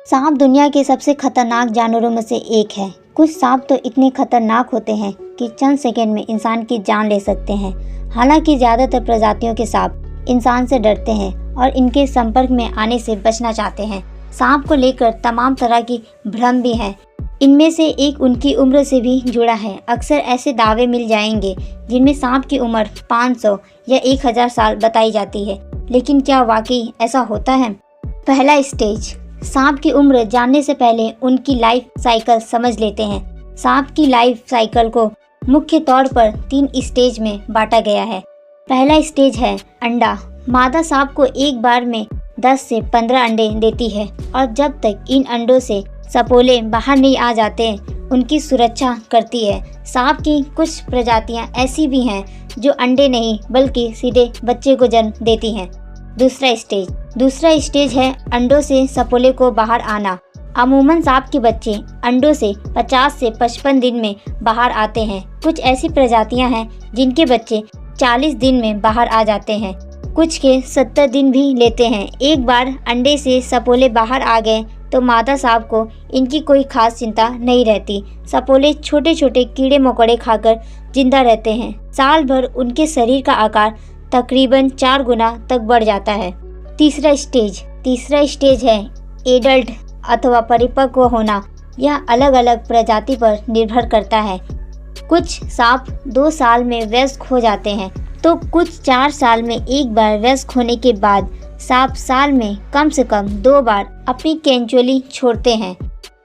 सांप दुनिया के सबसे खतरनाक जानवरों में से एक है। कुछ सांप तो इतने खतरनाक होते हैं कि चंद सेकंड में इंसान की जान ले सकते हैं। हालांकि ज़्यादातर प्रजातियों के सांप इंसान से डरते हैं और इनके संपर्क में आने से बचना चाहते हैं। सांप को लेकर तमाम तरह की भ्रम भी हैं। इनमें से एक उनकी उम्र से भी जुड़ा है। अक्सर ऐसे दावे मिल जाएंगे जिनमें सांप की उम्र 500 या 1000 साल बताई जाती है, लेकिन क्या वाकई ऐसा होता है? पहला स्टेज, सांप की उम्र जानने से पहले उनकी लाइफ साइकिल समझ लेते हैं। सांप की लाइफ साइकिल को मुख्य तौर पर 3 स्टेज में बांटा गया है। पहला स्टेज है अंडा। मादा सांप को एक बार में 10 से 15 अंडे देती है और जब तक इन अंडों से सपोले बाहर नहीं आ जाते उनकी सुरक्षा करती है। सांप की कुछ प्रजातियां ऐसी भी हैं जो अंडे नहीं बल्कि सीधे बच्चे को जन्म देती हैं। दूसरा स्टेज है अंडों से सपोले को बाहर आना। अमूमन सांप के बच्चे अंडों से 50 से 55 दिन में बाहर आते हैं। कुछ ऐसी प्रजातियां हैं जिनके बच्चे 40 दिन में बाहर आ जाते हैं, कुछ के 70 दिन भी लेते हैं। एक बार अंडे से सपोले बाहर आ गए तो मादा सांप को इनकी कोई खास चिंता नहीं रहती। सपोले छोटे छोटे कीड़े मकोड़े खाकर जिंदा रहते हैं। साल भर उनके शरीर का आकार तकरीबन 4 गुना तक बढ़ जाता है। तीसरा स्टेज है एडल्ट अथवा परिपक्व होना। यह अलग अलग प्रजाति पर निर्भर करता है। कुछ सांप 2 साल में वयस्क हो जाते हैं तो कुछ 4 साल में एक बार वयस्क होने के बाद सांप साल में कम से कम 2 बार अपनी केंचुली छोड़ते हैं।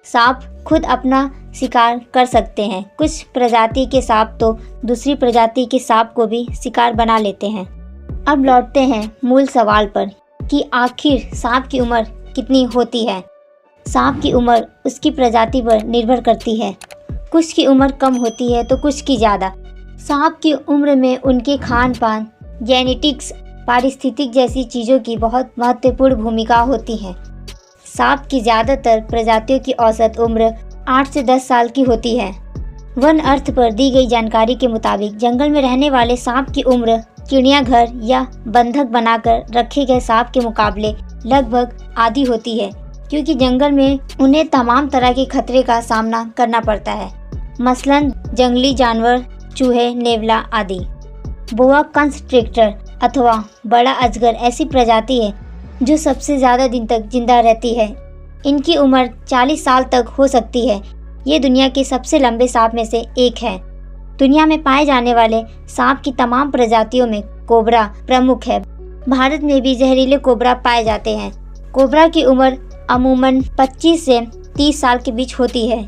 सांप खुद अपना शिकार कर सकते हैं। कुछ प्रजाति के सांप तो दूसरी प्रजाति के सांप को भी शिकार बना लेते हैं। अब लौटते हैं मूल सवाल पर कि आखिर सांप की उम्र कितनी होती है। सांप की उम्र उसकी प्रजाति पर निर्भर करती है। कुछ की उम्र कम होती है तो कुछ की ज़्यादा। सांप की उम्र में उनके खान पान, जेनेटिक्स, पारिस्थितिक जैसी चीज़ों की बहुत महत्वपूर्ण भूमिका होती है। सांप की ज़्यादातर प्रजातियों की औसत उम्र 8 से 10 साल की होती है। वन अर्थ पर दी गई जानकारी के मुताबिक जंगल में रहने वाले सांप की उम्र चिड़ियाघर या बंधक बनाकर रखे गए सांप के मुकाबले लगभग आधी होती है, क्योंकि जंगल में उन्हें तमाम तरह के खतरे का सामना करना पड़ता है, मसलन जंगली जानवर, चूहे, नेवला आदि। बोआ कंस्ट्रिक्टर अथवा बड़ा अजगर ऐसी प्रजाति है जो सबसे ज़्यादा दिन तक जिंदा रहती है। इनकी उम्र 40 साल तक हो सकती है। ये दुनिया के सबसे लंबे सांप में से एक है। दुनिया में पाए जाने वाले सांप की तमाम प्रजातियों में कोबरा प्रमुख है। भारत में भी जहरीले कोबरा पाए जाते हैं। कोबरा की उम्र अमूमन 25 से 30 साल के बीच होती है।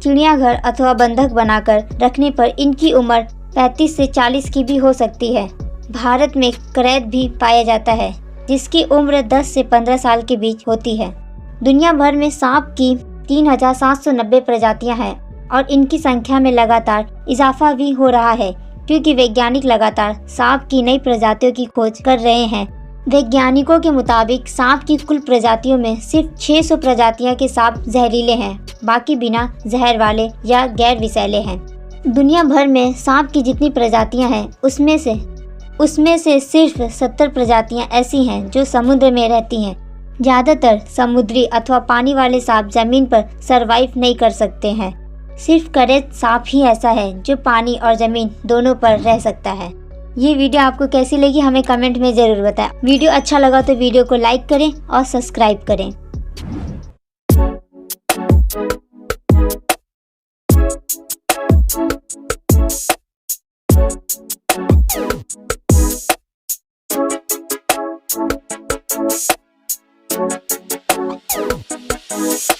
चिड़ियाघर अथवा बंधक बनाकर रखने पर इनकी उम्र 35 से 40 की भी हो सकती है। भारत में करैत भी पाया जाता है जिसकी उम्र 10 से 15 साल के बीच होती है। दुनिया भर में सांप की 3790 प्रजातियां हैं और इनकी संख्या में लगातार इजाफा भी हो रहा है, क्योंकि वैज्ञानिक लगातार सांप की नई प्रजातियों की खोज कर रहे हैं। वैज्ञानिकों के मुताबिक सांप की कुल प्रजातियों में सिर्फ 600 प्रजातियां के सांप जहरीले हैं, बाकी बिना जहर वाले या गैर विषैले हैं। दुनिया भर में सांप की जितनी प्रजातियां हैं उसमें से सिर्फ 70 प्रजातियां ऐसी हैं जो समुद्र में रहती हैं। ज़्यादातर समुद्री अथवा पानी वाले सांप जमीन पर सरवाइव नहीं कर सकते हैं। सिर्फ करैत सांप ही ऐसा है जो पानी और जमीन दोनों पर रह सकता है। ये वीडियो आपको कैसी लगी हमें कमेंट में ज़रूर बताएं। वीडियो अच्छा लगा तो वीडियो को लाइक करें और सब्सक्राइब करें।